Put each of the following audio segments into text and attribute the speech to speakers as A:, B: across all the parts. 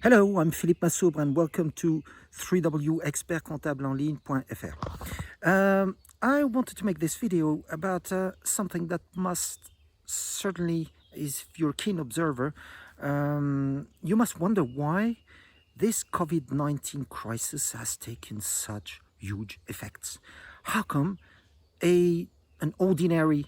A: Hello, I'm Philippe Massobre and welcome to www.expertcontable-en-ligne.fr. I wanted to make this video about something that must certainly, if you're a keen observer, you must wonder why this COVID-19 crisis has taken such huge effects. How come an ordinary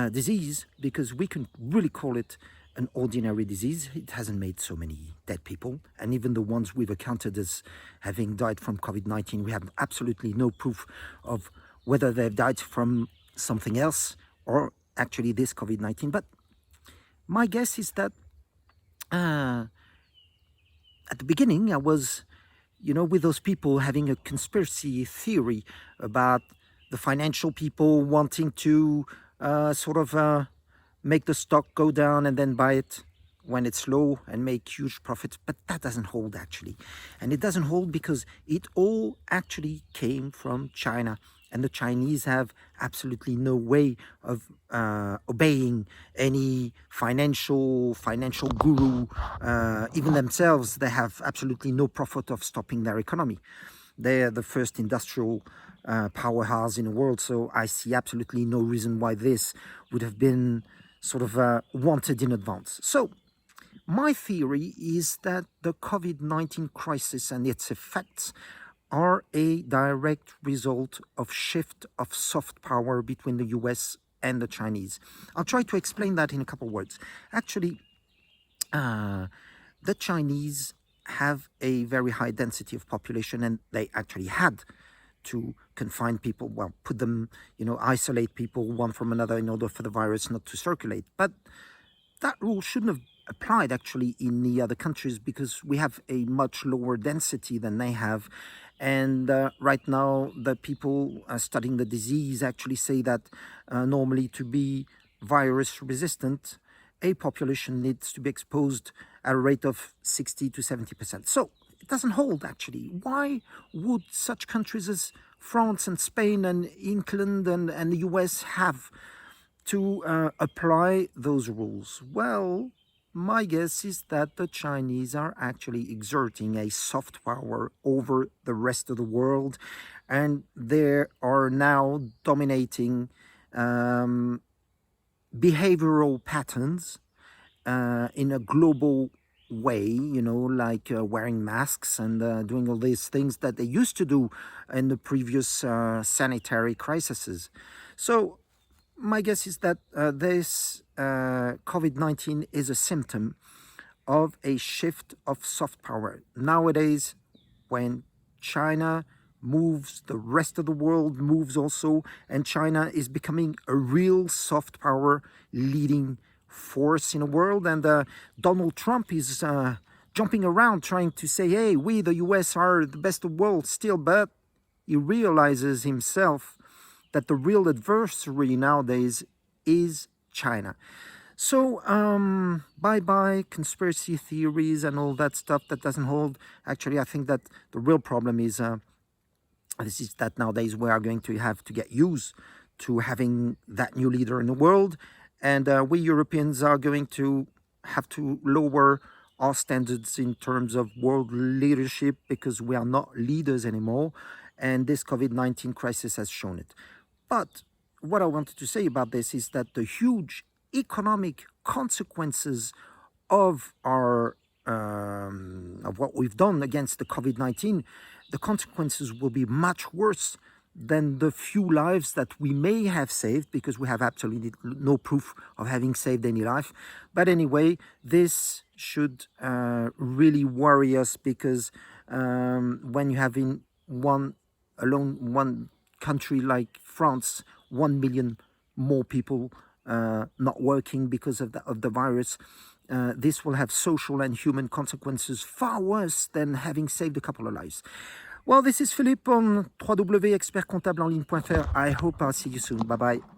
A: disease, because we can really call it an ordinary disease, it hasn't made so many dead people, and even the ones we've accounted as having died from COVID-19, we have absolutely no proof of whether they've died from something else or actually this COVID-19. But my guess is that at the beginning I was, with those people having a conspiracy theory about the financial people wanting to make the stock go down and then buy it when it's low and make huge profits. But that doesn't hold actually. And it doesn't hold because it all actually came from China. And the Chinese have absolutely no way of obeying any financial guru. Even themselves, they have absolutely no profit of stopping their economy. They're the first industrial powerhouse in the world. So I see absolutely no reason why this would have been wanted in advance. So my theory is that the COVID-19 crisis and its effects are a direct result of shift of soft power between the US and the Chinese. I'll try to explain that in a couple of words. Actually, the Chinese have a very high density of population, and they actually had to confine people, well, put them, isolate people one from another in order for the virus not to circulate. But that rule shouldn't have applied actually in the other countries because we have a much lower density than they have. And right now, the people studying the disease actually say that normally to be virus resistant, a population needs to be exposed at a rate of 60 to 70%. So it doesn't hold actually. Why would such countries as France and Spain and England and the US have to apply those rules? Well, my guess is that the Chinese are actually exerting a soft power over the rest of the world, and they are now dominating behavioral patterns in a global way, like wearing masks and doing all these things that they used to do in the previous sanitary crises. So my guess is that this COVID-19 is a symptom of a shift of soft power. Nowadays, when China moves, the rest of the world moves also, and China is becoming a real soft power leading force in the world. And Donald Trump is jumping around trying to say, hey, we, the US, are the best of the world still, but he realizes himself that the real adversary nowadays is China. So bye-bye conspiracy theories and all that stuff that doesn't hold. Actually, I think that the real problem is that nowadays we are going to have to get used to having that new leader in the world. And we Europeans are going to have to lower our standards in terms of world leadership because we are not leaders anymore. And this COVID-19 crisis has shown it. But what I wanted to say about this is that the huge economic consequences of our of what we've done against the COVID-19, the consequences will be much worse than the few lives that we may have saved, because we have absolutely no proof of having saved any life. But anyway, this should really worry us, because when you have in one country like France, 1 million more people not working because of the virus, this will have social and human consequences far worse than having saved a couple of lives. Well, this is Philippe on www.expertcontable-en-ligne.fr. I hope I'll see you soon. Bye-bye.